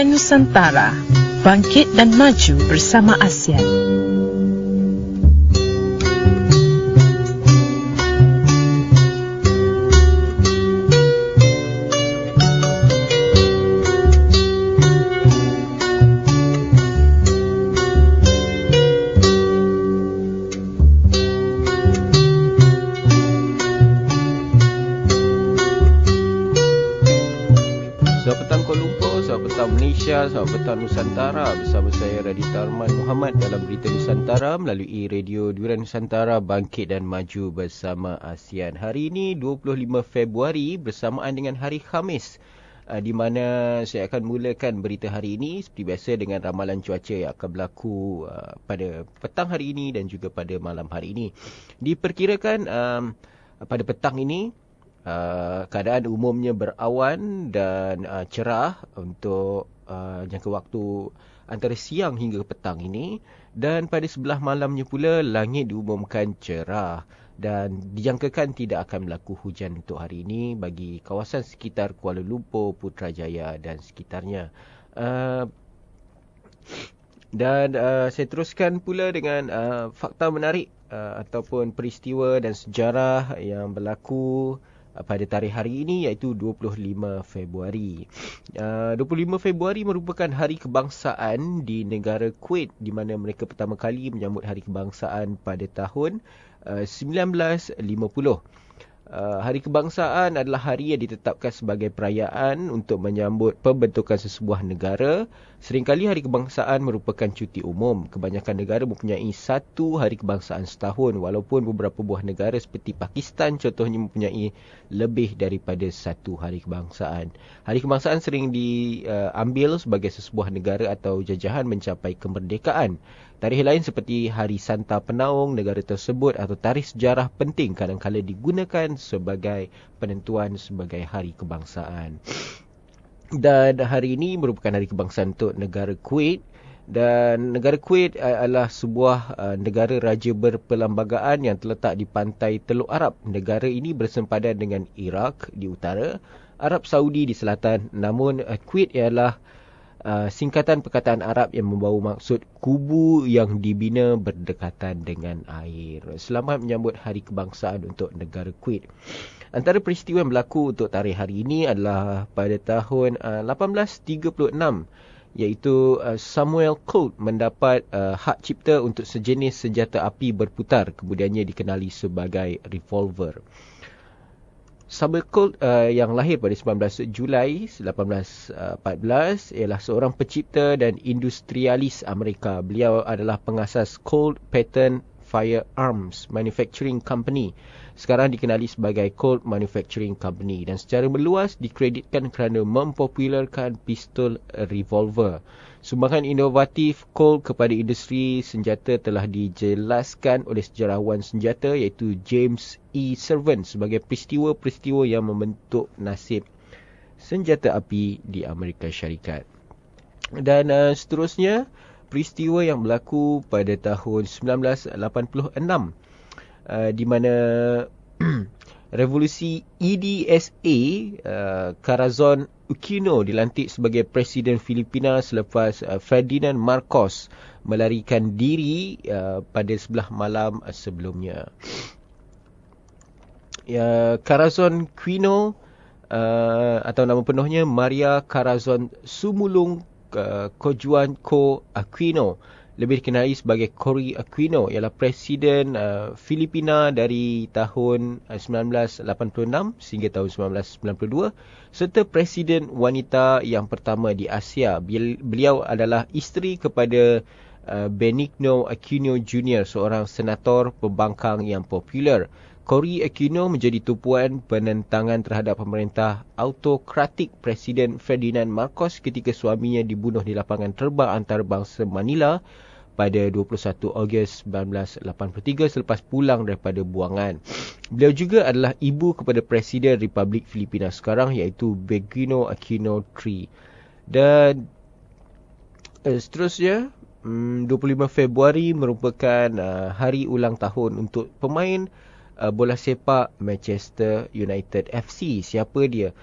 Durian Nusantara, bangkit dan maju bersama ASEAN. Selamat petang Nusantara, bersama saya Radita Arman Muhammad dalam Berita Nusantara melalui Radio Durian Nusantara, bangkit dan maju bersama ASEAN. Hari ini 25 Februari bersamaan dengan hari Khamis, di mana saya akan mulakan berita hari ini seperti biasa dengan ramalan cuaca yang akan berlaku pada petang hari ini dan juga pada malam hari ini. Diperkirakan pada petang ini keadaan umumnya berawan dan cerah untuk jangka waktu antara siang hingga petang ini, dan pada sebelah malamnya pula langit diumumkan cerah dan dijangkakan tidak akan berlaku hujan untuk hari ini bagi kawasan sekitar Kuala Lumpur, Putrajaya dan sekitarnya. Saya teruskan pula dengan fakta menarik ataupun peristiwa dan sejarah yang berlaku pada tarikh hari ini, iaitu 25 Februari. 25 Februari merupakan hari kebangsaan di negara Kuwait, di mana mereka pertama kali menyambut hari kebangsaan pada tahun 1950. Hari kebangsaan adalah hari yang ditetapkan sebagai perayaan untuk menyambut pembentukan sesebuah negara. Seringkali hari kebangsaan merupakan cuti umum. Kebanyakan negara mempunyai satu hari kebangsaan setahun, walaupun beberapa buah negara seperti Pakistan contohnya mempunyai lebih daripada satu hari kebangsaan. Hari kebangsaan sering diambil sebagai sesebuah negara atau jajahan mencapai kemerdekaan. Tarikh lain seperti Hari Santa Penaung negara tersebut atau tarikh sejarah penting kadang-kadang digunakan sebagai penentuan sebagai hari kebangsaan. Dan hari ini merupakan hari kebangsaan untuk negara Kuwait. Dan negara Kuwait adalah sebuah negara raja berperlembagaan yang terletak di pantai Teluk Arab. Negara ini bersempadan dengan Iraq di utara, Arab Saudi di selatan. Namun Kuwait ialah singkatan perkataan Arab yang membawa maksud kubu yang dibina berdekatan dengan air. Selamat menyambut hari kebangsaan untuk negara Kuwait. Antara peristiwa yang berlaku untuk tarikh hari ini adalah pada tahun 1836, iaitu Samuel Colt mendapat hak cipta untuk sejenis senjata api berputar, kemudiannya dikenali sebagai revolver. Samuel Colt yang lahir pada 19 Julai 1814 ialah seorang pencipta dan industrialis Amerika. Beliau adalah pengasas Colt Patent Firearms Manufacturing Company, sekarang dikenali sebagai Colt Manufacturing Company, dan secara meluas dikreditkan kerana mempopularkan pistol revolver. Sumbangan inovatif Colt kepada industri senjata telah dijelaskan oleh sejarawan senjata iaitu James E. Servant sebagai peristiwa-peristiwa yang membentuk nasib senjata api di Amerika Syarikat. Dan seterusnya, peristiwa yang berlaku pada tahun 1986, di mana revolusi EDSA, Corazon Aquino dilantik sebagai Presiden Filipina selepas Ferdinand Marcos melarikan diri pada sebelah malam sebelumnya. Corazon Aquino atau nama penuhnya Maria Corazon Sumulong Cojuan Co Aquino, lebih dikenali sebagai Cory Aquino, ialah Presiden Filipina dari tahun 1986 sehingga tahun 1992, serta Presiden wanita yang pertama di Asia. Beliau adalah isteri kepada Benigno Aquino Jr., seorang senator pembangkang yang popular. Cory Aquino menjadi tumpuan penentangan terhadap pemerintah autokratik Presiden Ferdinand Marcos ketika suaminya dibunuh di lapangan terbang antarabangsa Manila pada 21 Ogos 1983 selepas pulang daripada buangan. Beliau juga adalah ibu kepada Presiden Republik Filipina sekarang iaitu Benigno Aquino III. Dan seterusnya, 25 Februari merupakan hari ulang tahun untuk pemain bola sepak Manchester United FC. Siapa dia?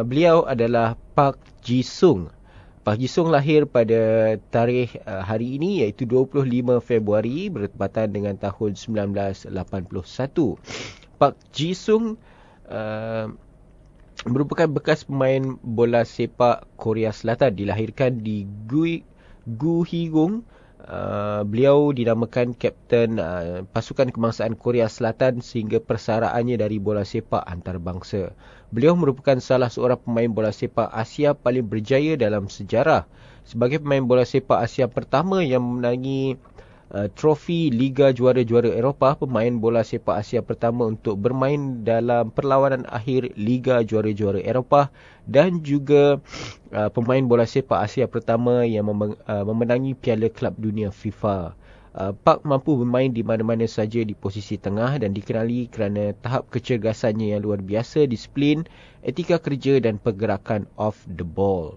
Beliau adalah Park Ji-sung. Park Ji-sung lahir pada tarikh hari ini iaitu 25 Februari bertepatan dengan tahun 1981. Park Ji-sung merupakan bekas pemain bola sepak Korea Selatan. Dilahirkan di Gu-hee-gung. Beliau dinamakan kapten pasukan kebangsaan Korea Selatan sehingga persaraannya dari bola sepak antarabangsa. Beliau merupakan salah seorang pemain bola sepak Asia paling berjaya dalam sejarah. Sebagai pemain bola sepak Asia pertama yang memenangi trofi Liga Juara-Juara Eropah, pemain bola sepak Asia pertama untuk bermain dalam perlawanan akhir Liga Juara-Juara Eropah dan juga pemain bola sepak Asia pertama yang memenangi Piala Kelab Dunia FIFA. Park mampu bermain di mana-mana saja di posisi tengah dan dikenali kerana tahap kecergasannya yang luar biasa, disiplin, etika kerja dan pergerakan off the ball.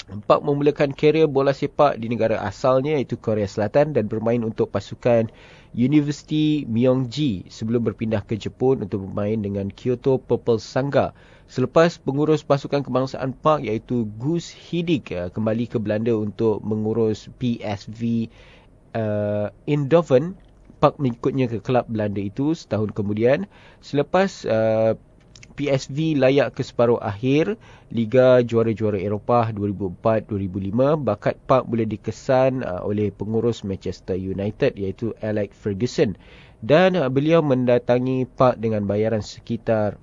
Park memulakan karier bola sepak di negara asalnya iaitu Korea Selatan dan bermain untuk pasukan University Myongji sebelum berpindah ke Jepun untuk bermain dengan Kyoto Purple Sanga. Selepas pengurus pasukan kebangsaan Park iaitu Gus Hiddink kembali ke Belanda untuk mengurus PSV Eindhoven, Park mengikutnya ke kelab Belanda itu setahun kemudian. Selepas PSV layak ke separuh akhir Liga Juara-Juara Eropah 2004-2005, bakat Park boleh dikesan oleh pengurus Manchester United iaitu Alex Ferguson, dan beliau mendatangi Park dengan bayaran sekitar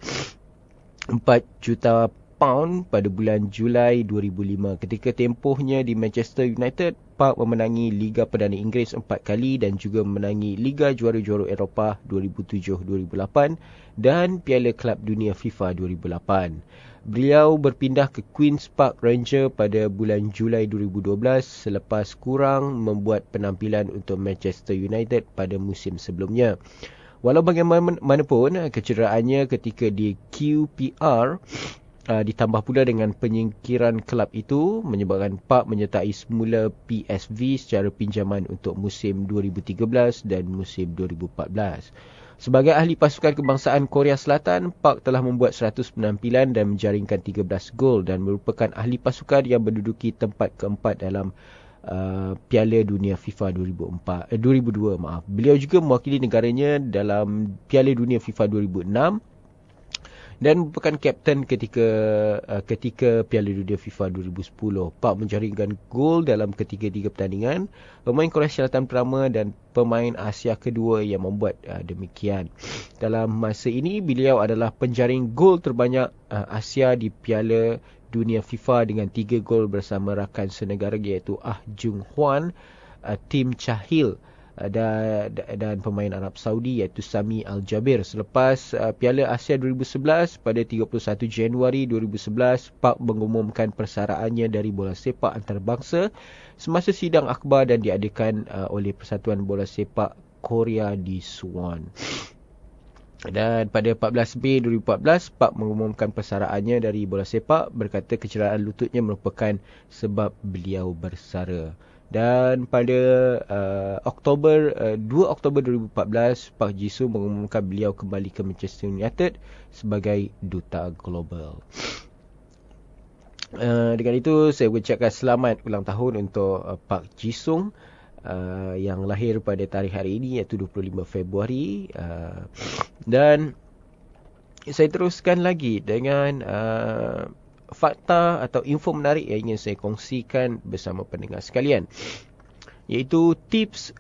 4 juta pound pada bulan Julai 2005. Ketika tempohnya di Manchester United, Park memenangi Liga Perdana Inggeris 4 kali dan juga memenangi Liga Juara-Juara Eropah 2007-2008 dan Piala Kelab Dunia FIFA 2008. Beliau berpindah ke Queen's Park Rangers pada bulan Julai 2012 selepas kurang membuat penampilan untuk Manchester United pada musim sebelumnya. Walau bagaimanapun, kecederaannya ketika di QPR ditambah pula dengan penyingkiran kelab itu menyebabkan Park menyertai semula PSV secara pinjaman untuk musim 2013 dan musim 2014. Sebagai ahli pasukan kebangsaan Korea Selatan, Park telah membuat 100 penampilan dan menjaringkan 13 gol dan merupakan ahli pasukan yang menduduki tempat keempat dalam Piala Dunia FIFA 2002. Beliau juga mewakili negaranya dalam Piala Dunia FIFA 2006 dan merupakan kapten ketika Piala Dunia FIFA 2010. Park menjaringkan gol dalam ketiga-tiga pertandingan. Pemain Korea Selatan pertama dan pemain Asia kedua yang membuat demikian. Dalam masa ini, beliau adalah penjaring gol terbanyak Asia di Piala Dunia FIFA dengan 3 gol bersama rakan senegara iaitu Ah Jung Hwan, Tim Chahil dan pemain Arab Saudi iaitu Sami Al-Jabir. Selepas Piala Asia 2011 pada 31 Januari 2011, Park mengumumkan persaraannya dari bola sepak antarabangsa semasa sidang akhbar dan diadakan oleh Persatuan Bola Sepak Korea di Suwon. Dan pada 14 Mei 2014, Park mengumumkan persaraannya dari bola sepak, berkata kecederaan lututnya merupakan sebab beliau bersara. Dan pada 2 Oktober 2014, Park Ji-sung mengumumkan beliau kembali ke Manchester United sebagai duta global. Dengan itu, saya ucapkan selamat ulang tahun untuk Park Ji-sung yang lahir pada tarikh hari ini iaitu 25 Februari. Dan saya teruskan lagi dengan fakta atau info menarik yang ingin saya kongsikan bersama pendengar sekalian, iaitu tips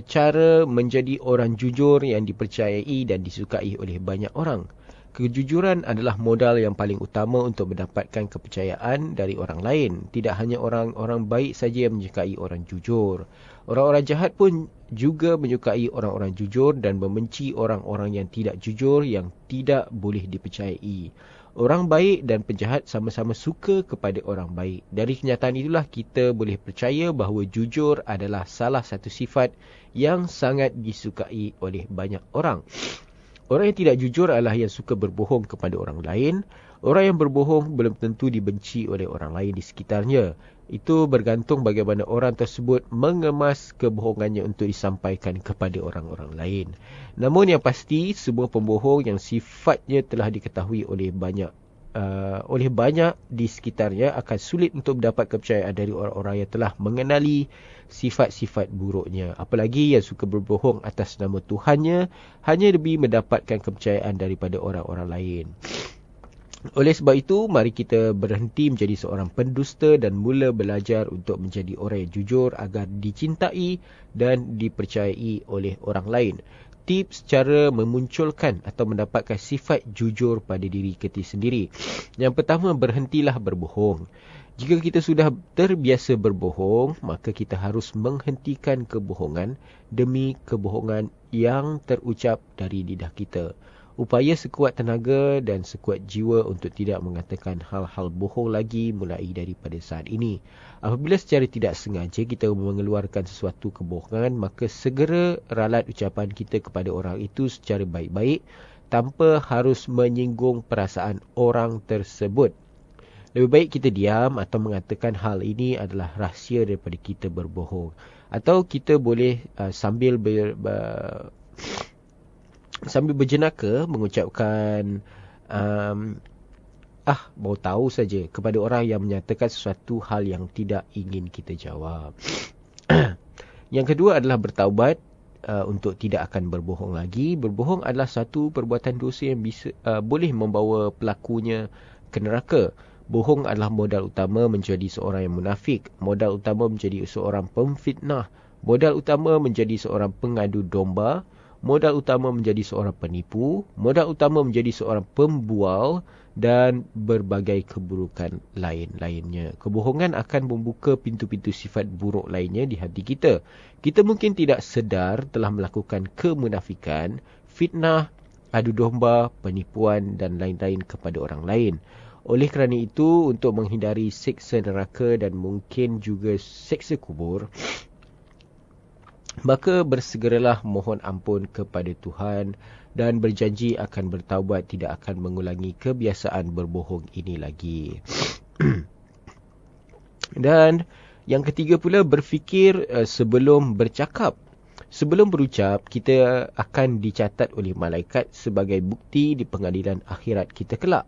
cara menjadi orang jujur yang dipercayai dan disukai oleh banyak orang. Kejujuran adalah modal yang paling utama untuk mendapatkan kepercayaan dari orang lain. Tidak hanya orang-orang baik saja yang menyukai orang jujur. Orang-orang jahat pun juga menyukai orang-orang jujur dan membenci orang-orang yang tidak jujur yang tidak boleh dipercayai. Orang baik dan penjahat sama-sama suka kepada orang baik. Dari kenyataan itulah kita boleh percaya bahawa jujur adalah salah satu sifat yang sangat disukai oleh banyak orang. Orang yang tidak jujur adalah yang suka berbohong kepada orang lain. Orang yang berbohong belum tentu dibenci oleh orang lain di sekitarnya. Itu bergantung bagaimana orang tersebut mengemas kebohongannya untuk disampaikan kepada orang-orang lain. Namun yang pasti, semua pembohong yang sifatnya telah diketahui oleh banyak oleh banyak di sekitarnya akan sulit untuk mendapat kepercayaan dari orang-orang yang telah mengenali sifat-sifat buruknya. Apalagi yang suka berbohong atas nama Tuhannya hanya demi mendapatkan kepercayaan daripada orang-orang lain. Oleh sebab itu, mari kita berhenti menjadi seorang pendusta dan mula belajar untuk menjadi orang yang jujur agar dicintai dan dipercayai oleh orang lain. Tips cara memunculkan atau mendapatkan sifat jujur pada diri kita sendiri. Yang pertama, berhentilah berbohong. Jika kita sudah terbiasa berbohong, maka kita harus menghentikan kebohongan demi kebohongan yang terucap dari lidah kita. Upaya sekuat tenaga dan sekuat jiwa untuk tidak mengatakan hal-hal bohong lagi mulai daripada saat ini. Apabila secara tidak sengaja kita mengeluarkan sesuatu kebohongan, maka segera ralat ucapan kita kepada orang itu secara baik-baik tanpa harus menyinggung perasaan orang tersebut. Lebih baik kita diam atau mengatakan hal ini adalah rahsia daripada kita berbohong. Atau kita boleh sambil berjenaka mengucapkan baru tahu saja kepada orang yang menyatakan sesuatu hal yang tidak ingin kita jawab. Yang kedua adalah bertaubat untuk tidak akan berbohong lagi. Berbohong adalah satu perbuatan dosa yang boleh membawa pelakunya ke neraka. Bohong adalah modal utama menjadi seorang yang munafik. Modal utama menjadi seorang pemfitnah. Modal utama menjadi seorang pengadu domba. Modal utama menjadi seorang penipu. Modal utama menjadi seorang pembual. Dan berbagai keburukan lain-lainnya. Kebohongan akan membuka pintu-pintu sifat buruk lainnya di hati kita. Kita mungkin tidak sedar telah melakukan kemunafikan, fitnah, adu domba, penipuan dan lain-lain kepada orang lain. Oleh kerana itu, untuk menghindari siksa neraka dan mungkin juga siksa kubur, maka bersegeralah mohon ampun kepada Tuhan dan berjanji akan bertaubat tidak akan mengulangi kebiasaan berbohong ini lagi. Dan yang ketiga pula, berfikir sebelum bercakap. Sebelum berucap, kita akan dicatat oleh malaikat sebagai bukti di pengadilan akhirat kita kelak.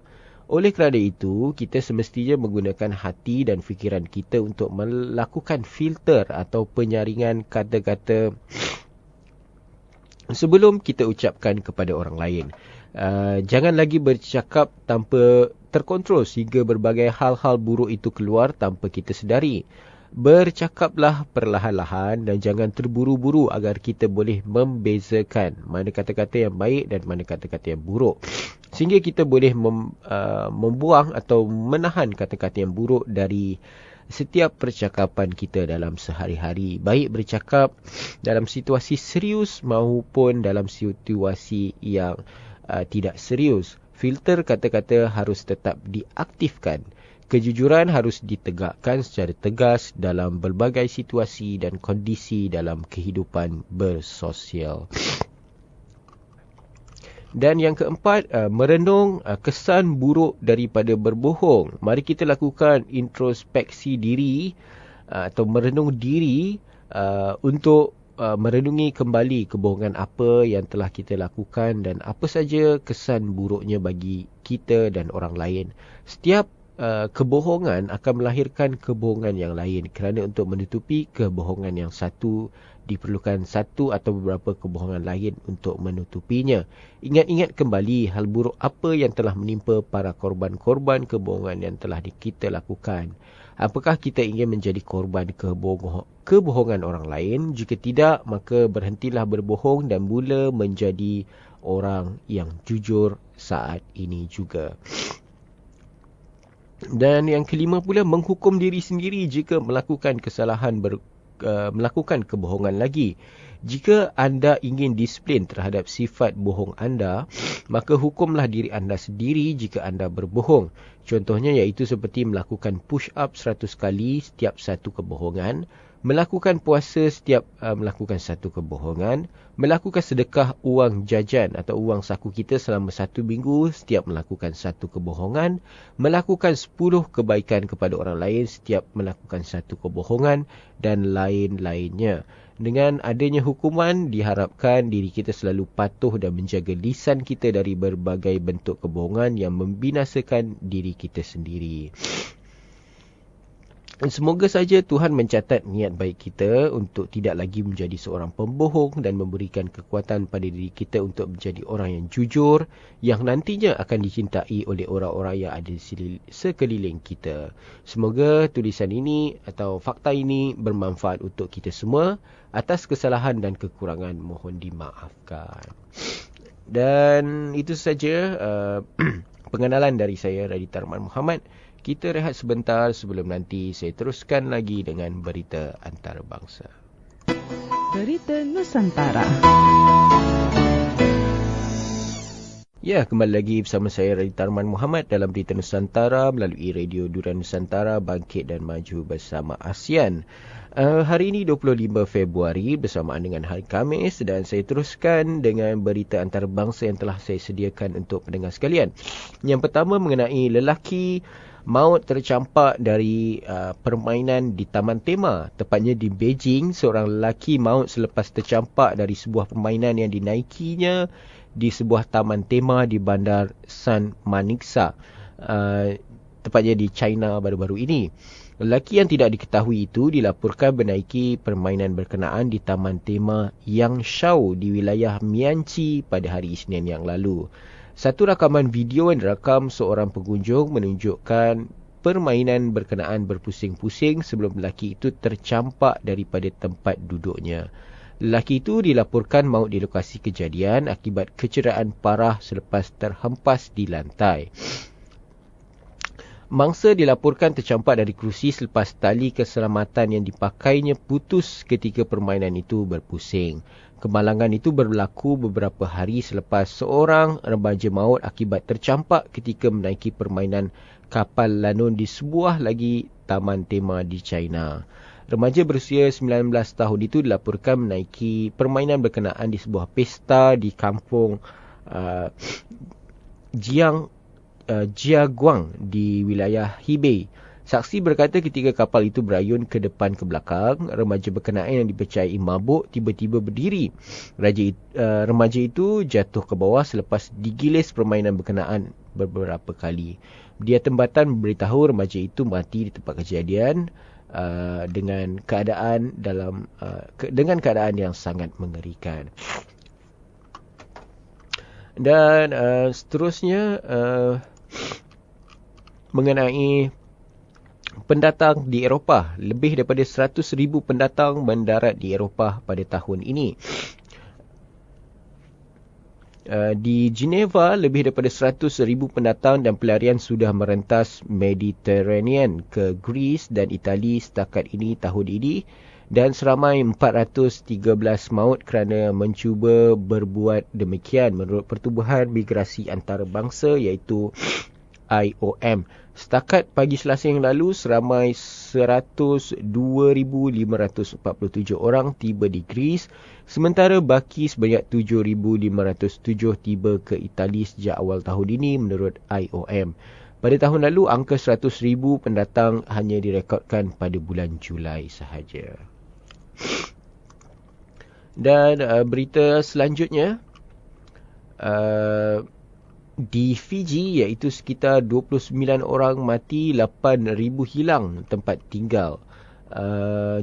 Oleh kerana itu, kita semestinya menggunakan hati dan fikiran kita untuk melakukan filter atau penyaringan kata-kata sebelum kita ucapkan kepada orang lain. Jangan lagi bercakap tanpa terkontrol sehingga berbagai hal-hal buruk itu keluar tanpa kita sedari. Bercakaplah perlahan-lahan dan jangan terburu-buru agar kita boleh membezakan mana kata-kata yang baik dan mana kata-kata yang buruk. Sehingga kita boleh membuang atau menahan kata-kata yang buruk dari setiap percakapan kita dalam sehari-hari. Baik bercakap dalam situasi serius maupun dalam situasi yang tidak serius. Filter kata-kata harus tetap diaktifkan. Kejujuran harus ditegakkan secara tegas dalam berbagai situasi dan kondisi dalam kehidupan bersosial. Dan yang keempat, merenung kesan buruk daripada berbohong. Mari kita lakukan introspeksi diri atau merenung diri untuk merenungi kembali kebohongan apa yang telah kita lakukan dan apa saja kesan buruknya bagi kita dan orang lain. Setiap kebohongan akan melahirkan kebohongan yang lain. Kerana untuk menutupi kebohongan yang satu, diperlukan satu atau beberapa kebohongan lain untuk menutupinya. Ingat-ingat kembali hal buruk apa yang telah menimpa para korban-korban kebohongan yang telah kita lakukan. Apakah kita ingin menjadi korban kebohongan orang lain? Jika tidak, maka berhentilah berbohong dan mula menjadi orang yang jujur saat ini juga. Dan yang kelima pula, menghukum diri sendiri jika melakukan kesalahan melakukan kebohongan lagi. Jika anda ingin disiplin terhadap sifat bohong anda, maka hukumlah diri anda sendiri jika anda berbohong. Contohnya iaitu seperti melakukan push up 100 kali setiap satu kebohongan, melakukan puasa setiap melakukan satu kebohongan, melakukan sedekah uang jajan atau uang saku kita selama 1 minggu setiap melakukan satu kebohongan, melakukan 10 kebaikan kepada orang lain setiap melakukan satu kebohongan dan lain-lainnya. Dengan adanya hukuman, diharapkan diri kita selalu patuh dan menjaga lisan kita dari berbagai bentuk kebohongan yang membinasakan diri kita sendiri. Semoga saja Tuhan mencatat niat baik kita untuk tidak lagi menjadi seorang pembohong dan memberikan kekuatan pada diri kita untuk menjadi orang yang jujur, yang nantinya akan dicintai oleh orang-orang yang ada di sekeliling kita. Semoga tulisan ini atau fakta ini bermanfaat untuk kita semua. Atas kesalahan dan kekurangan mohon dimaafkan. Dan itu saja pengenalan dari saya, Raditya Arman Muhammad. Kita rehat sebentar sebelum nanti saya teruskan lagi dengan berita antarabangsa. Berita Nusantara. Ya, kembali lagi bersama saya Raditya Arman Muhammad dalam Berita Nusantara melalui Radio Duran Nusantara, bangkit dan maju bersama ASEAN. Hari ini 25 Februari bersamaan dengan hari Khamis, dan saya teruskan dengan berita antarabangsa yang telah saya sediakan untuk pendengar sekalian. Yang pertama mengenai lelaki maut tercampak dari permainan di Taman Tema. Tepatnya di Beijing, seorang lelaki maut selepas tercampak dari sebuah permainan yang dinaikinya di sebuah taman tema di bandar San Maniksa, tepatnya di China baru-baru ini. Lelaki yang tidak diketahui itu dilaporkan menaiki permainan berkenaan di Taman Tema Yangshao di wilayah Mianchi pada hari Isnin yang lalu. Satu rakaman video yang direkam seorang pengunjung menunjukkan permainan berkenaan berpusing-pusing sebelum lelaki itu tercampak daripada tempat duduknya. Lelaki itu dilaporkan maut di lokasi kejadian akibat kecederaan parah selepas terhempas di lantai. Mangsa dilaporkan tercampak dari kerusi selepas tali keselamatan yang dipakainya putus ketika permainan itu berpusing. Kemalangan itu berlaku beberapa hari selepas seorang remaja maut akibat tercampak ketika menaiki permainan kapal lanun di sebuah lagi taman tema di China. Remaja berusia 19 tahun itu dilaporkan menaiki permainan berkenaan di sebuah pesta di kampung Jiaguang di wilayah Hebei. Saksi berkata ketika kapal itu berayun ke depan ke belakang, remaja berkenaan yang dipercayai mabuk tiba-tiba berdiri. Remaja itu jatuh ke bawah selepas digilis permainan berkenaan beberapa kali. Media tempatan memberitahu remaja itu mati di tempat kejadian dengan keadaan yang sangat mengerikan. Dan seterusnya mengenai pendatang di Eropah. Lebih daripada 100,000 pendatang mendarat di Eropah pada tahun ini. Di Geneva, lebih daripada 100,000 pendatang dan pelarian sudah merentas Mediterranean ke Greece dan Itali setakat ini tahun ini, dan seramai 413 maut kerana mencuba berbuat demikian menurut Pertubuhan Migrasi Antarabangsa iaitu IOM. Setakat pagi Selasa yang lalu, seramai 102,547 orang tiba di Greece, sementara baki sebanyak 7,507 tiba ke Itali sejak awal tahun ini menurut IOM. Pada tahun lalu, angka 100,000 pendatang hanya direkodkan pada bulan Julai sahaja. Dan berita selanjutnya, di Fiji, iaitu sekitar 29 orang mati, 8,000 hilang tempat tinggal.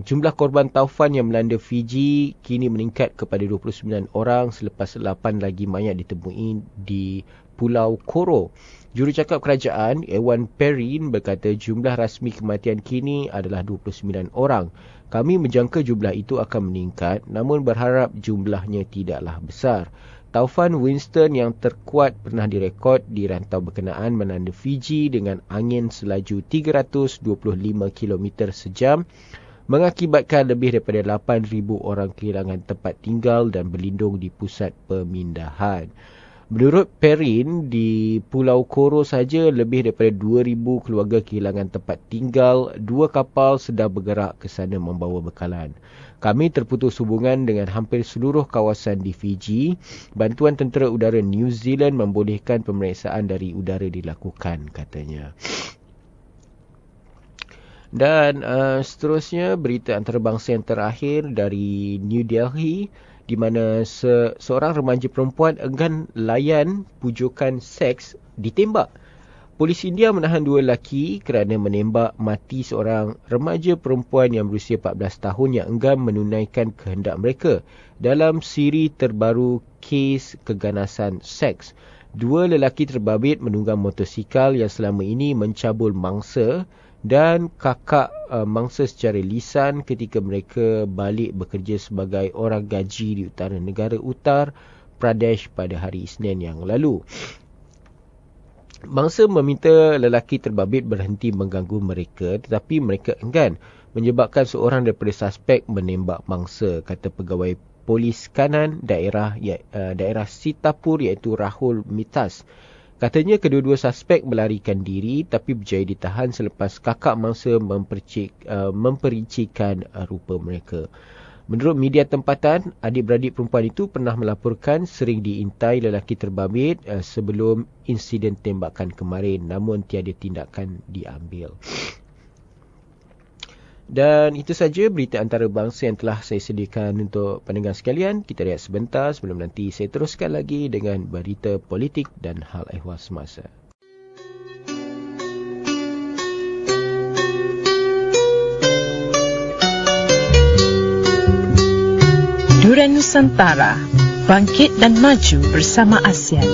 Jumlah korban taufan yang melanda Fiji kini meningkat kepada 29 orang selepas 8 lagi mayat ditemui di Pulau Koro. Jurucakap kerajaan, Ewan Perrin, berkata jumlah rasmi kematian kini adalah 29 orang. Kami menjangka jumlah itu akan meningkat, namun berharap jumlahnya tidaklah besar. Taufan Winston yang terkuat pernah direkod di rantau berkenaan melanda Fiji dengan angin selaju 325 km sejam, mengakibatkan lebih daripada 8,000 orang kehilangan tempat tinggal dan berlindung di pusat pemindahan. Menurut Perrin, di Pulau Koro saja lebih daripada 2,000 keluarga kehilangan tempat tinggal. 2 kapal sedang bergerak ke sana membawa bekalan. Kami terputus hubungan dengan hampir seluruh kawasan di Fiji. Bantuan tentera udara New Zealand membolehkan pemeriksaan dari udara dilakukan, katanya. Dan seterusnya, berita antarabangsa yang terakhir dari New Delhi, di mana seorang remaja perempuan enggan layan pujukan seks ditembak. Polis India menahan 2 lelaki kerana menembak mati seorang remaja perempuan yang berusia 14 tahun yang enggan menunaikan kehendak mereka dalam siri terbaru kes keganasan seks. 2 lelaki terbabit menunggang motosikal yang selama ini mencabul mangsa dan kakak mangsa secara lisan ketika mereka balik bekerja sebagai orang gaji di utara negara Uttar Pradesh pada hari Isnin yang lalu. Mangsa meminta lelaki terbabit berhenti mengganggu mereka, tetapi mereka enggan, menyebabkan seorang daripada suspek menembak mangsa, kata pegawai polis kanan daerah Sitapur iaitu Rahul Mitas. Katanya kedua-dua suspek melarikan diri tapi berjaya ditahan selepas kakak mangsa memperincikan rupa mereka. Menurut media tempatan, adik-beradik perempuan itu pernah melaporkan sering diintai lelaki terbabit sebelum insiden tembakan kemarin, namun tiada tindakan diambil. Dan itu saja berita antarabangsa yang telah saya sediakan untuk pendengar sekalian. Kita lihat sebentar sebelum nanti saya teruskan lagi dengan berita politik dan hal ehwal semasa. Durian Nusantara, bangkit dan maju bersama ASEAN.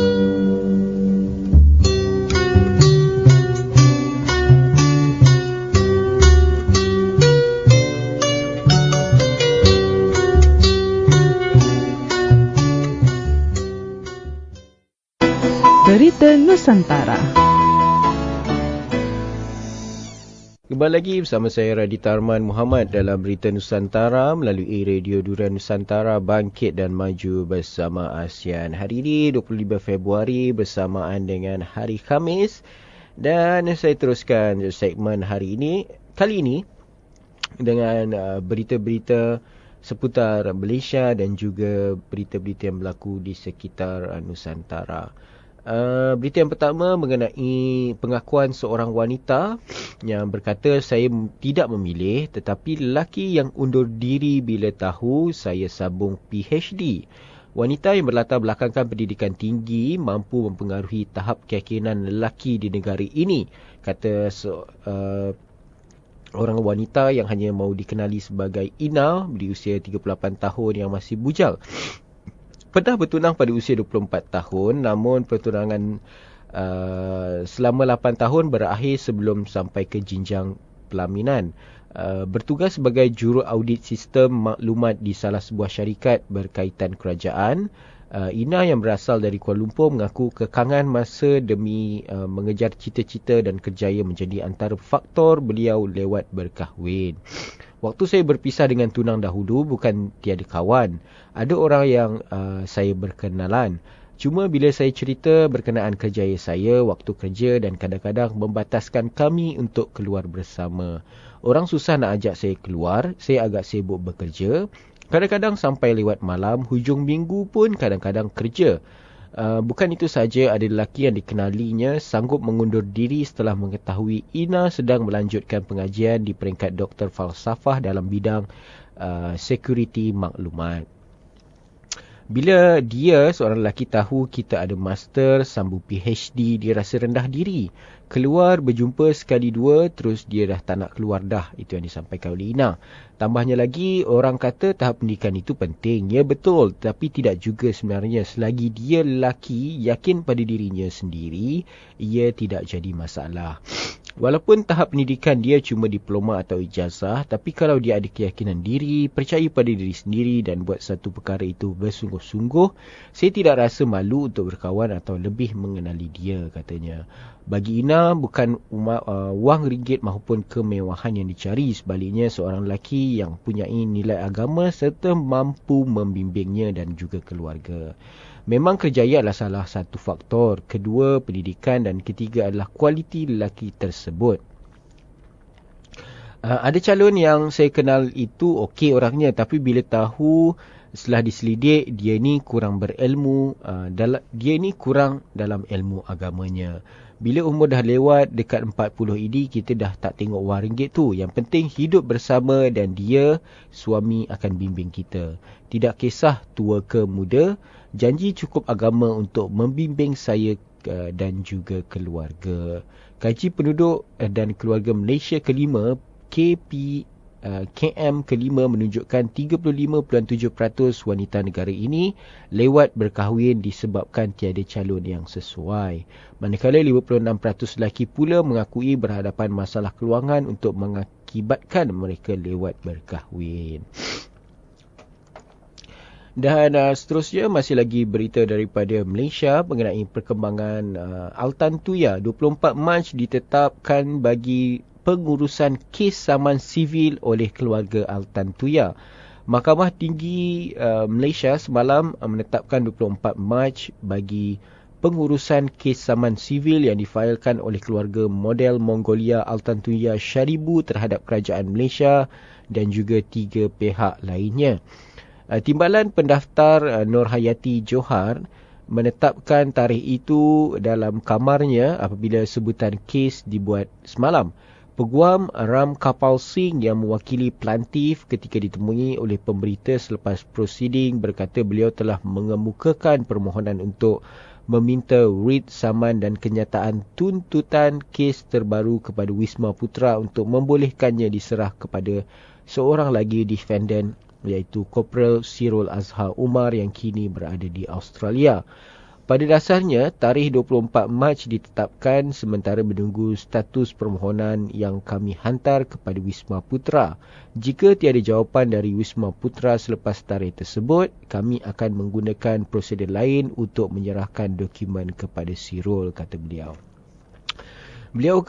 Berita Nusantara. Kembali lagi bersama saya Radita Arman Muhammad dalam Berita Nusantara melalui Radio Durian Nusantara, bangkit dan maju bersama ASEAN. Hari ini 25 Februari bersamaan dengan hari Khamis, dan saya teruskan segmen hari ini, kali ini dengan berita-berita seputar Malaysia dan juga berita-berita yang berlaku di sekitar Nusantara. Berita yang pertama mengenai pengakuan seorang wanita yang berkata, saya tidak memilih tetapi lelaki yang undur diri bila tahu saya sambung PhD. Wanita yang berlatar belakangkan pendidikan tinggi mampu mempengaruhi tahap keyakinan lelaki di negara ini, kata orang wanita yang hanya mahu dikenali sebagai Ina berusia 38 tahun yang masih bujang. Pernah bertunang pada usia 24 tahun, namun pertunangan selama 8 tahun berakhir sebelum sampai ke jenjang pelaminan. Bertugas sebagai juru audit sistem maklumat di salah sebuah syarikat berkaitan kerajaan, Ina yang berasal dari Kuala Lumpur mengaku kekangan masa demi mengejar cita-cita dan kerjaya menjadi antara faktor beliau lewat berkahwin. Waktu saya berpisah dengan tunang dahulu, bukan tiada kawan. Ada orang yang saya berkenalan. Cuma bila saya cerita berkenaan kerjaya saya, waktu kerja dan kadang-kadang membataskan kami untuk keluar bersama. Orang susah nak ajak saya keluar, saya agak sibuk bekerja. Kadang-kadang sampai lewat malam, hujung minggu pun kadang-kadang kerja. Bukan itu saja, ada lelaki yang dikenalinya sanggup mengundur diri setelah mengetahui Ina sedang melanjutkan pengajian di peringkat doktor falsafah dalam bidang security maklumat. Bila dia, seorang lelaki, tahu kita ada master sambung PhD, dia rasa rendah diri. Keluar berjumpa sekali dua, terus dia dah tak nak keluar dah. Itu yang disampaikan oleh Ina. Tambahnya lagi, orang kata tahap pendidikan itu penting. Ya betul, tapi tidak juga sebenarnya. Selagi dia lelaki yakin pada dirinya sendiri, ia tidak jadi masalah. Walaupun tahap pendidikan dia cuma diploma atau ijazah, tapi kalau dia ada keyakinan diri, percaya pada diri sendiri dan buat satu perkara itu bersungguh-sungguh, saya tidak rasa malu untuk berkawan atau lebih mengenali dia, katanya. Bagi Ina, bukan wang ringgit maupun kemewahan yang dicari. Sebaliknya, seorang lelaki yang mempunyai nilai agama serta mampu membimbingnya dan juga keluarga. Memang kerjaya adalah salah satu faktor. Kedua, pendidikan, dan ketiga adalah kualiti lelaki tersebut. Ada calon yang saya kenal itu okey orangnya, tapi bila tahu Setelah diselidik, dia ni kurang berilmu, dia ni kurang dalam ilmu agamanya. Bila umur dah lewat dekat 40 ini, kita dah tak tengok wang ringgit tu. Yang penting hidup bersama dan dia, suami, akan bimbing kita. Tidak kisah tua ke muda, janji cukup agama untuk membimbing saya dan juga keluarga. Kaji penduduk dan keluarga Malaysia kelima, KM kelima menunjukkan 35.7% wanita negara ini lewat berkahwin disebabkan tiada calon yang sesuai. Manakala 56% lelaki pula mengakui berhadapan masalah keluangan untuk mengakibatkan mereka lewat berkahwin. Dan seterusnya masih lagi berita daripada Malaysia mengenai perkembangan Altan Tuya. 24 Mac ditetapkan bagi pengurusan kes saman sivil oleh keluarga Altan Tuya. Mahkamah Tinggi Malaysia semalam menetapkan 24 Mac bagi pengurusan kes saman sivil yang difailkan oleh keluarga model Mongolia Altan Tuya Sharibu terhadap kerajaan Malaysia dan juga 3 pihak lainnya. Timbalan pendaftar Nur Hayati Johar menetapkan tarikh itu dalam kamarnya apabila sebutan kes dibuat semalam. Peguam Ram Kapal Singh yang mewakili pelantif ketika ditemui oleh pemberita selepas prosiding berkata beliau telah mengemukakan permohonan untuk meminta writ saman dan kenyataan tuntutan kes terbaru kepada Wisma Putra untuk membolehkannya diserah kepada seorang lagi defendant iaitu Korporal Sirul Azhar Umar yang kini berada di Australia. Pada dasarnya, tarikh 24 Mac ditetapkan sementara menunggu status permohonan yang kami hantar kepada Wisma Putra. Jika tiada jawapan dari Wisma Putra selepas tarikh tersebut, kami akan menggunakan prosedur lain untuk menyerahkan dokumen kepada Sirul, kata beliau. Beliau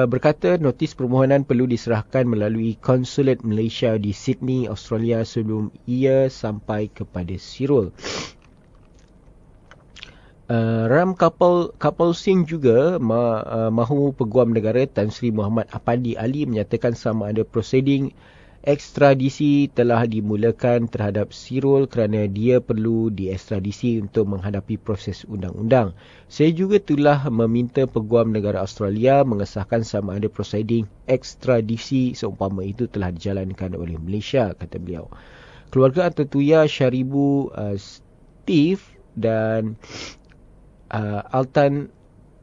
berkata notis permohonan perlu diserahkan melalui Konsulat Malaysia di Sydney, Australia sebelum ia sampai kepada Sirul. Ram Kapal Singh juga mahu Peguam Negara Tan Sri Muhammad Apandi Ali menyatakan sama ada prosiding ekstradisi telah dimulakan terhadap Sirul kerana dia perlu diekstradisi untuk menghadapi proses undang-undang. Saya juga telah meminta Peguam Negara Australia mengesahkan sama ada prosiding ekstradisi seumpama itu telah dijalankan oleh Malaysia, kata beliau. Keluarga Altan Tuya Sharibu Steve dan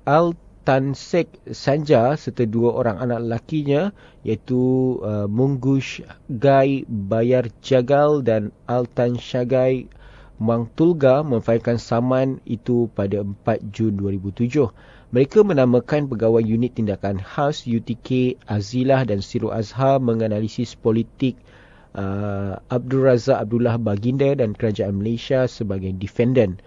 Altan Sek Sanja serta 2 orang anak lelakinya iaitu Munggush Gai Bayar Jagal dan Altan Shagai Mangtulga memfailkan saman itu pada 4 Jun 2007. Mereka menamakan pegawai unit tindakan khas UTK Azilah dan Sirul Azhar menganalisis politik Abdul Razak Abdullah Baginda dan Kerajaan Malaysia sebagai defendant.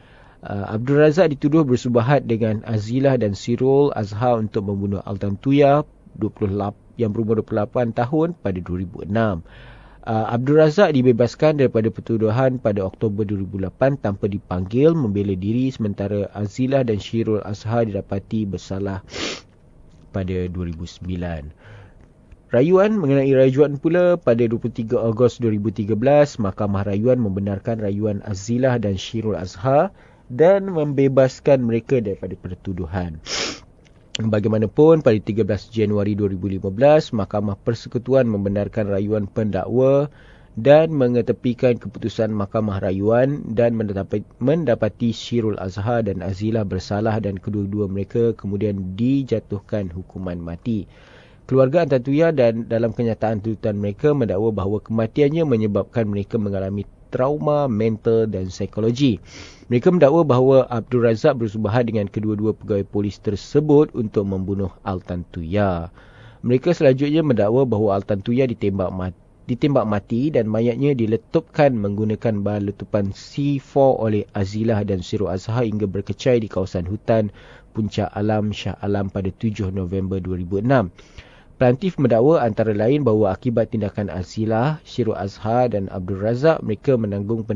Abdul Razak dituduh bersubahat dengan Azilah dan Sirul Azhar untuk membunuh Altan Tuya yang berumur 28 tahun pada 2006. Abdul Razak dibebaskan daripada pertuduhan pada Oktober 2008 tanpa dipanggil membela diri sementara Azilah dan Sirul Azhar didapati bersalah pada 2009. Rayuan mengenai rayuan pula pada 23 Ogos 2013, Mahkamah Rayuan membenarkan rayuan Azilah dan Sirul Azhar dan membebaskan mereka daripada pertuduhan. Bagaimanapun, pada 13 Januari 2015, Mahkamah Persekutuan membenarkan rayuan pendakwa dan mengetepikan keputusan Mahkamah Rayuan dan mendapati Sirul Azhar dan Azilah bersalah dan kedua-dua mereka kemudian dijatuhkan hukuman mati. Keluarga Altan Tuya dan dalam kenyataan tuntutan mereka mendakwa bahawa kematiannya menyebabkan mereka mengalami trauma mental dan psikologi. Mereka mendakwa bahawa Abdul Razak bersubahat dengan kedua-dua pegawai polis tersebut untuk membunuh Altan Tuya. Mereka selanjutnya mendakwa bahawa Altan Tuya ditembak mati dan mayatnya diletupkan menggunakan bahan letupan C4 oleh Azilah dan Sirul Azhar hingga berkecai di kawasan hutan Puncak Alam Shah Alam pada 7 November 2006. Pelantif mendakwa antara lain bahawa akibat tindakan Azilah, Sirul Azhar dan Abdul Razak, mereka menanggung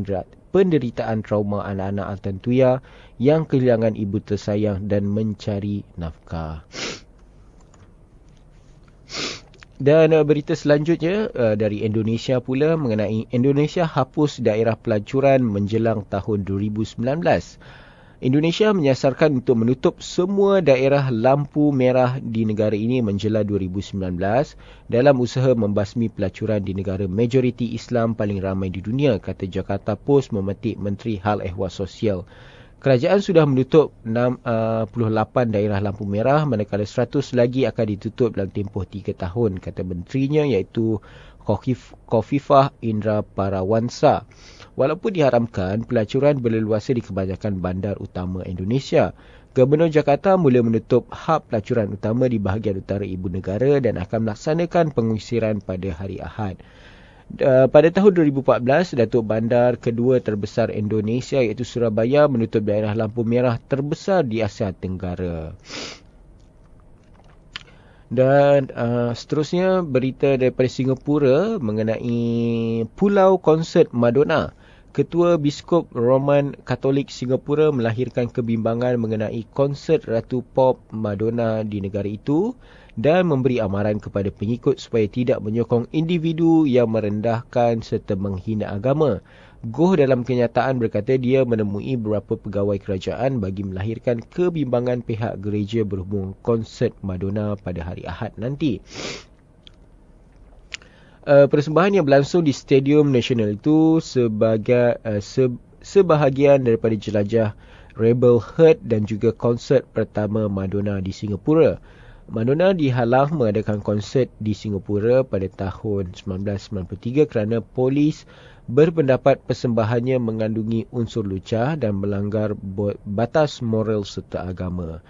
penderitaan trauma anak-anak Altan Tuya yang kehilangan ibu tersayang dan mencari nafkah. Dan berita selanjutnya dari Indonesia pula mengenai Indonesia hapus daerah pelacuran menjelang tahun 2019. Indonesia menyasarkan untuk menutup semua daerah lampu merah di negara ini menjelang 2019 dalam usaha membasmi pelacuran di negara majoriti Islam paling ramai di dunia, kata Jakarta Post memetik Menteri Hal Ehwal Sosial. Kerajaan sudah menutup 68 daerah lampu merah manakala 100 lagi akan ditutup dalam tempoh 3 tahun, kata menterinya iaitu Khofifah Indra Parawansa. Walaupun diharamkan, pelacuran berleluasa di kebanyakan bandar utama Indonesia. Gubernur Jakarta mula menutup hub pelacuran utama di bahagian utara ibu negara dan akan melaksanakan pengusiran pada hari Ahad. Pada tahun 2014, Datuk Bandar kedua terbesar Indonesia iaitu Surabaya menutup daerah lampu merah terbesar di Asia Tenggara. Dan seterusnya berita daripada Singapura mengenai Pulau Konsert Madonna. Ketua Biskop Roman Katolik Singapura melahirkan kebimbangan mengenai konsert Ratu Pop Madonna di negara itu dan memberi amaran kepada pengikut supaya tidak menyokong individu yang merendahkan serta menghina agama. Goh dalam kenyataan berkata dia menemui beberapa pegawai kerajaan bagi melahirkan kebimbangan pihak gereja berhubung konsert Madonna pada hari Ahad nanti. Persembahan yang berlangsung di Stadium Nasional itu sebahagian daripada jelajah Rebel Heart dan juga konsert pertama Madonna di Singapura. Madonna dihalang mengadakan konsert di Singapura pada tahun 1993 kerana polis berpendapat persembahannya mengandungi unsur lucah dan melanggar batas moral serta agama.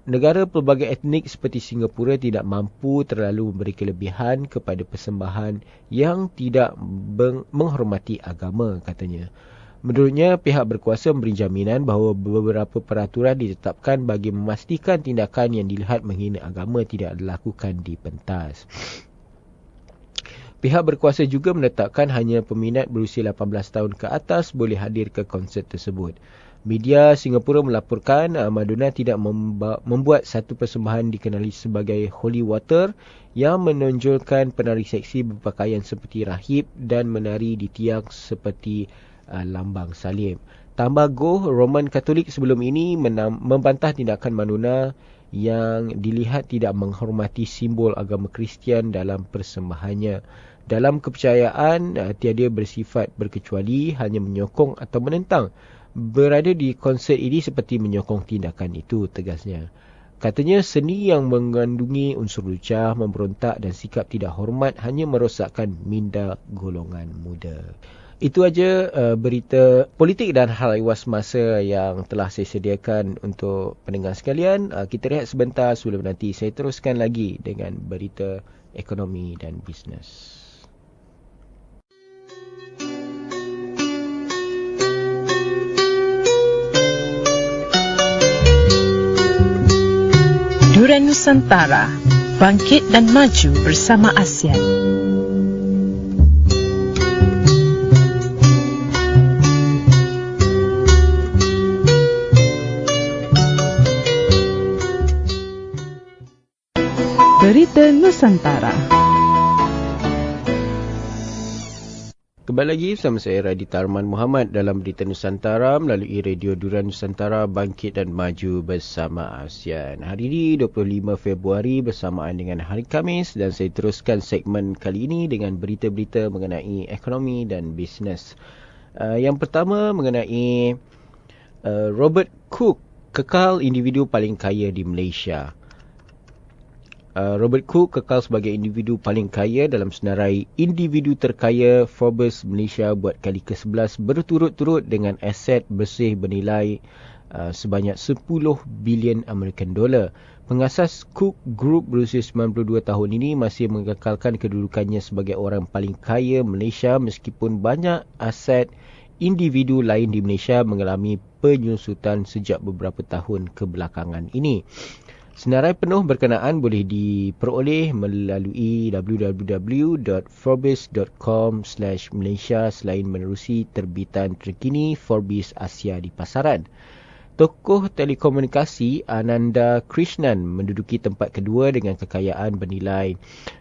Negara pelbagai etnik seperti Singapura tidak mampu terlalu memberi kelebihan kepada persembahan yang tidak menghormati agama, katanya. Menurutnya, pihak berkuasa memberi jaminan bahawa beberapa peraturan ditetapkan bagi memastikan tindakan yang dilihat menghina agama tidak dilakukan di pentas. Pihak berkuasa juga menetapkan hanya peminat berusia 18 tahun ke atas boleh hadir ke konsert tersebut. Media Singapura melaporkan Madonna tidak membuat satu persembahan dikenali sebagai Holy Water yang menonjolkan penari seksi berpakaian seperti rahib dan menari di tiang seperti lambang salib. Tambah Goh, Roman Katolik sebelum ini membantah tindakan Madonna yang dilihat tidak menghormati simbol agama Kristian dalam persembahannya. Dalam kepercayaan, tiada bersifat berkecuali, hanya menyokong atau menentang. Berada di konsert ini seperti menyokong tindakan itu, tegasnya. Katanya seni yang mengandungi unsur lucah, memberontak dan sikap tidak hormat hanya merosakkan minda golongan muda. Itu aja berita politik dan hal ehwal semasa yang telah saya sediakan untuk pendengar sekalian. Kita rehat sebentar sebelum nanti saya teruskan lagi dengan berita ekonomi dan bisnes. Durian Nusantara, bangkit dan maju bersama ASEAN. Berita Nusantara. Kembali lagi bersama saya Radita Arman Muhammad dalam Berita Nusantara melalui Radio Durian Nusantara, bangkit dan maju bersama ASEAN. Hari ini 25 Februari bersamaan dengan hari Khamis dan saya teruskan segmen kali ini dengan berita-berita mengenai ekonomi dan bisnes. Yang pertama mengenai Robert Cook kekal individu paling kaya di Malaysia. Robert Cook kekal sebagai individu paling kaya dalam senarai individu terkaya Forbes Malaysia buat kali ke-11 berturut-turut dengan aset bersih bernilai sebanyak 10 bilion American dollar. Pengasas Cook Group berusia 92 tahun ini masih mengekalkan kedudukannya sebagai orang paling kaya Malaysia meskipun banyak aset individu lain di Malaysia mengalami penyusutan sejak beberapa tahun kebelakangan ini. Senarai penuh berkenaan boleh diperoleh melalui www.forbes.com/Malaysia selain menerusi terbitan terkini Forbes Asia di pasaran. Tokoh telekomunikasi Ananda Krishnan menduduki tempat kedua dengan kekayaan bernilai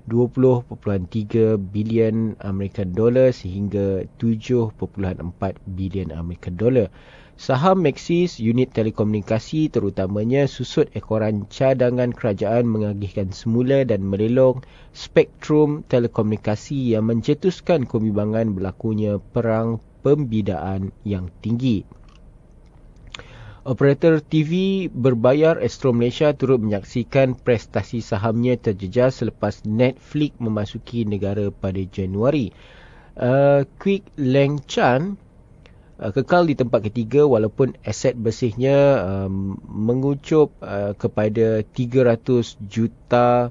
20.3 bilion American dollar sehingga 7.4 bilion American dollar. Saham Maxis unit telekomunikasi terutamanya susut ekoran cadangan kerajaan mengagihkan semula dan melelong spektrum telekomunikasi yang mencetuskan kebimbangan berlakunya perang pembidaan yang tinggi. Operator TV berbayar Astro Malaysia turut menyaksikan prestasi sahamnya terjejas selepas Netflix memasuki negara pada Januari. Kwek Leng Chan kekal di tempat ketiga walaupun aset bersihnya mengucup kepada 300 juta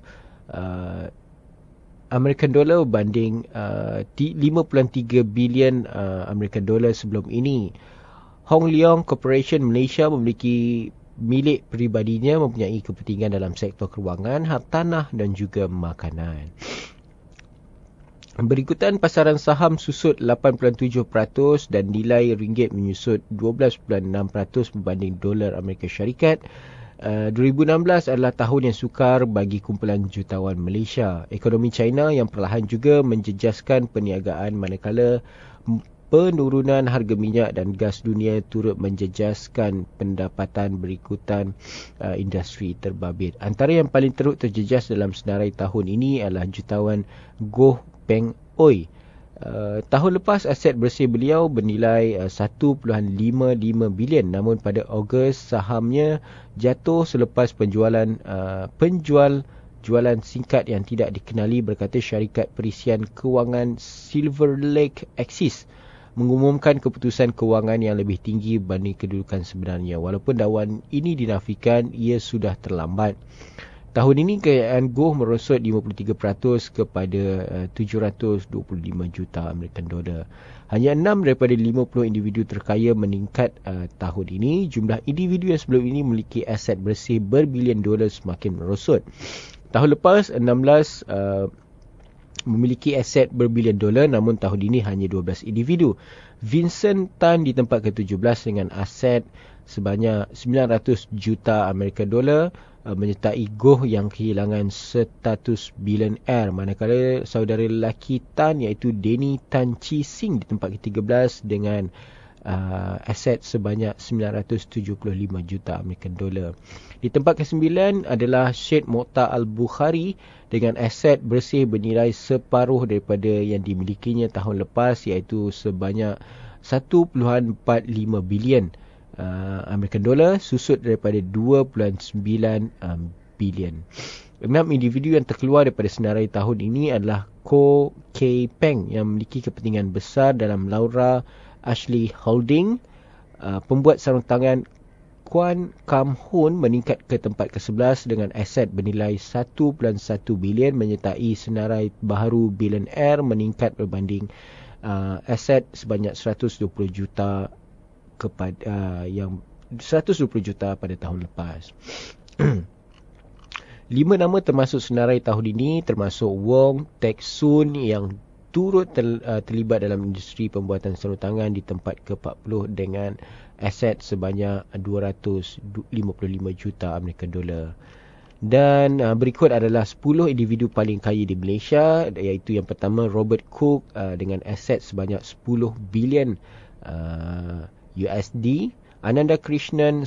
American dollar berbanding 5.3 bilion American dollar sebelum ini. Hong Leong Corporation Malaysia memiliki milik peribadinya mempunyai kepentingan dalam sektor kewangan, hartanah dan juga makanan. Berikutan pasaran saham susut 8.7% dan nilai ringgit menyusut 12.6% berbanding dolar Amerika Syarikat. 2016 adalah tahun yang sukar bagi kumpulan jutawan Malaysia. Ekonomi China yang perlahan juga menjejaskan perniagaan manakala penurunan harga minyak dan gas dunia turut menjejaskan pendapatan berikutan industri terbabit. Antara yang paling teruk terjejas dalam senarai tahun ini adalah jutawan Goh Peng Oi. Tahun lepas aset bersih beliau bernilai 1.55 bilion, namun pada Ogos sahamnya jatuh selepas jualan singkat yang tidak dikenali berkata syarikat perisian kewangan Silver Lake Axis mengumumkan keputusan kewangan yang lebih tinggi berbanding kedudukan sebenarnya. Walaupun dakwaan ini dinafikan, ia sudah terlambat. Tahun ini kekayaan Goh merosot 53% kepada 725 juta American dollar. Hanya 6 daripada 50 individu terkaya meningkat tahun ini. Jumlah individu yang sebelum ini memiliki aset bersih berbilion dolar semakin merosot. Tahun lepas 16 memiliki aset berbilion dolar, namun tahun ini hanya 12 individu. Vincent Tan di tempat ke-17 dengan aset sebanyak 900 juta Amerika dolar menyertai Goh yang kehilangan status billionaire, manakala saudara lelaki Tan iaitu Denny Tan Chi Sing di tempat ke-13 dengan aset sebanyak 975 juta American dollar. Di tempat ke-9 adalah Syed Mokhtar Al-Bukhari dengan aset bersih bernilai separuh daripada yang dimilikinya tahun lepas iaitu sebanyak 1.45 bilion American dollar, susut daripada 2.9 bilion. 6 individu yang terkeluar daripada senarai tahun ini adalah Koh Kay Peng yang memiliki kepentingan besar dalam Laura Ashley Holding. Pembuat sarung tangan Kwan Kam Hoon meningkat ke tempat ke-11 dengan aset bernilai 1.1 bilion menyertai senarai baharu billionaire meningkat berbanding aset sebanyak 120 juta yang 120 juta pada tahun lepas. 5 nama termasuk senarai tahun ini termasuk Wong Teck Soon yang turut terlibat dalam industri pembuatan sarung tangan di tempat ke-40 dengan aset sebanyak 255 juta American dollar. Dan berikut adalah 10 individu paling kaya di Malaysia, iaitu yang pertama Robert Cook dengan aset sebanyak 10 bilion USD, Ananda Krishnan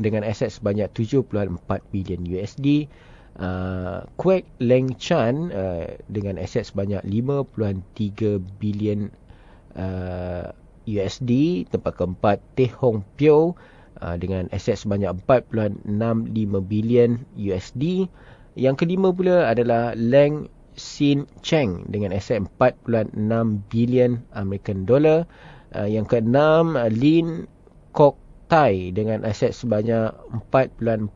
dengan aset sebanyak 7.4 bilion USD, Kwek Leng Chan dengan aset sebanyak 5.3 bilion USD. Tempat keempat Teh Hong Pyo dengan aset sebanyak 4.65 bilion USD. Yang kelima pula adalah Leng Sin Cheng dengan aset 4.6 bilion American dollar. Yang keenam Lin Kok Tai dengan aset sebanyak 4.45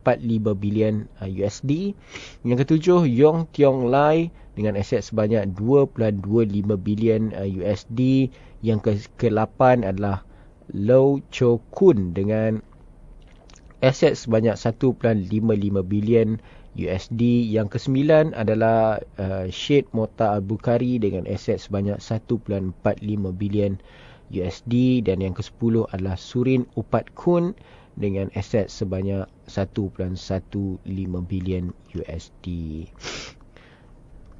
bilion USD. Yang ketujuh Yong Tiong Lai dengan aset sebanyak 2.25 bilion USD. Yang ke-8 adalah Lau Cho Kun dengan aset sebanyak 1.55 bilion USD. Yang ke-9 adalah Syed Mokhtar Al-Bukhari dengan aset sebanyak 1.45 bilion USD. Dan yang ke-10 adalah Surin Upat Kun dengan aset sebanyak 1.15 bilion USD.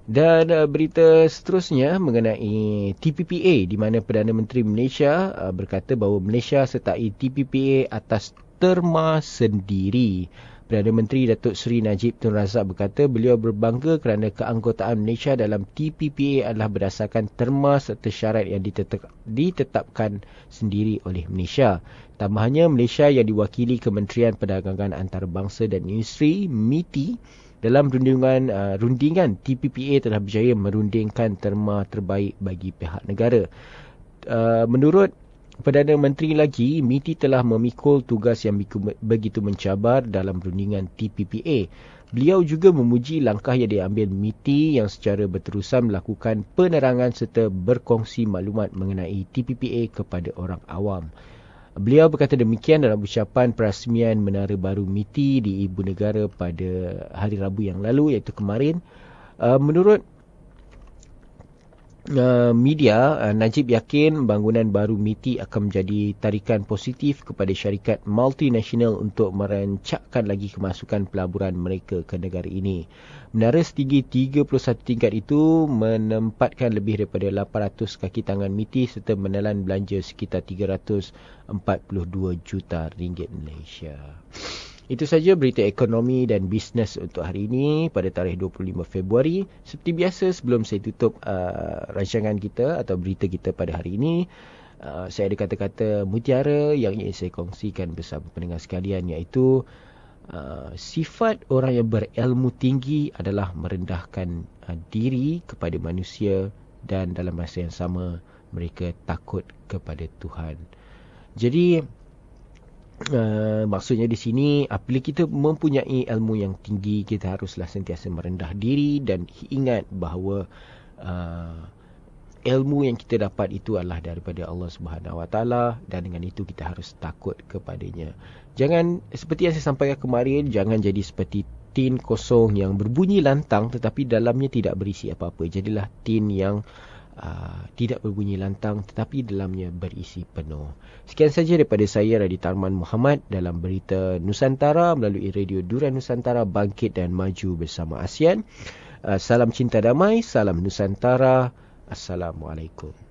Dan berita seterusnya mengenai TPPA, di mana Perdana Menteri Malaysia berkata bahawa Malaysia sertai TPPA atas terma sendiri. Perdana Menteri Datuk Seri Najib Tun Razak berkata beliau berbangga kerana keanggotaan Malaysia dalam TPPA adalah berdasarkan terma serta syarat yang ditetapkan sendiri oleh Malaysia. Tambahannya, Malaysia yang diwakili Kementerian Perdagangan Antarabangsa dan Industri MITI dalam rundingan TPPA telah berjaya merundingkan terma terbaik bagi pihak negara. Menurut Perdana Menteri lagi, MITI telah memikul tugas yang begitu mencabar dalam rundingan TPPA. Beliau juga memuji langkah yang diambil MITI yang secara berterusan melakukan penerangan serta berkongsi maklumat mengenai TPPA kepada orang awam. Beliau berkata demikian dalam ucapan perasmian menara baru MITI di Ibu Negara pada hari Rabu yang lalu, iaitu kemarin. Menurut media, Najib yakin bangunan baru MITI akan menjadi tarikan positif kepada syarikat multinasional untuk merancakkan lagi kemasukan pelaburan mereka ke negara ini. Menara setinggi 31 tingkat itu menempatkan lebih daripada 800 kaki tangan MITI serta menelan belanja sekitar 342 juta ringgit Malaysia. Itu saja berita ekonomi dan bisnes untuk hari ini pada tarikh 25 Februari. Seperti biasa, sebelum saya tutup rancangan kita atau berita kita pada hari ini, saya ada kata-kata mutiara yang ingin saya kongsikan bersama pendengar sekalian, iaitu sifat orang yang berilmu tinggi adalah merendahkan diri kepada manusia dan dalam masa yang sama mereka takut kepada Tuhan. Jadi maksudnya di sini, apabila kita mempunyai ilmu yang tinggi, kita haruslah sentiasa merendah diri dan ingat bahawa ilmu yang kita dapat itu adalah daripada Allah Subhanahu Wa Taala, dan dengan itu kita harus takut kepadanya. Jangan, seperti yang saya sampaikan kemarin, jangan jadi seperti tin kosong yang berbunyi lantang tetapi dalamnya tidak berisi apa-apa. Jadilah tin yang tidak berbunyi lantang tetapi dalamnya berisi penuh. Sekian saja daripada saya, Radhi Tarman Muhammad, dalam berita Nusantara melalui Radio Durian Nusantara, bangkit dan maju bersama ASEAN. Salam cinta damai, salam Nusantara. Assalamualaikum.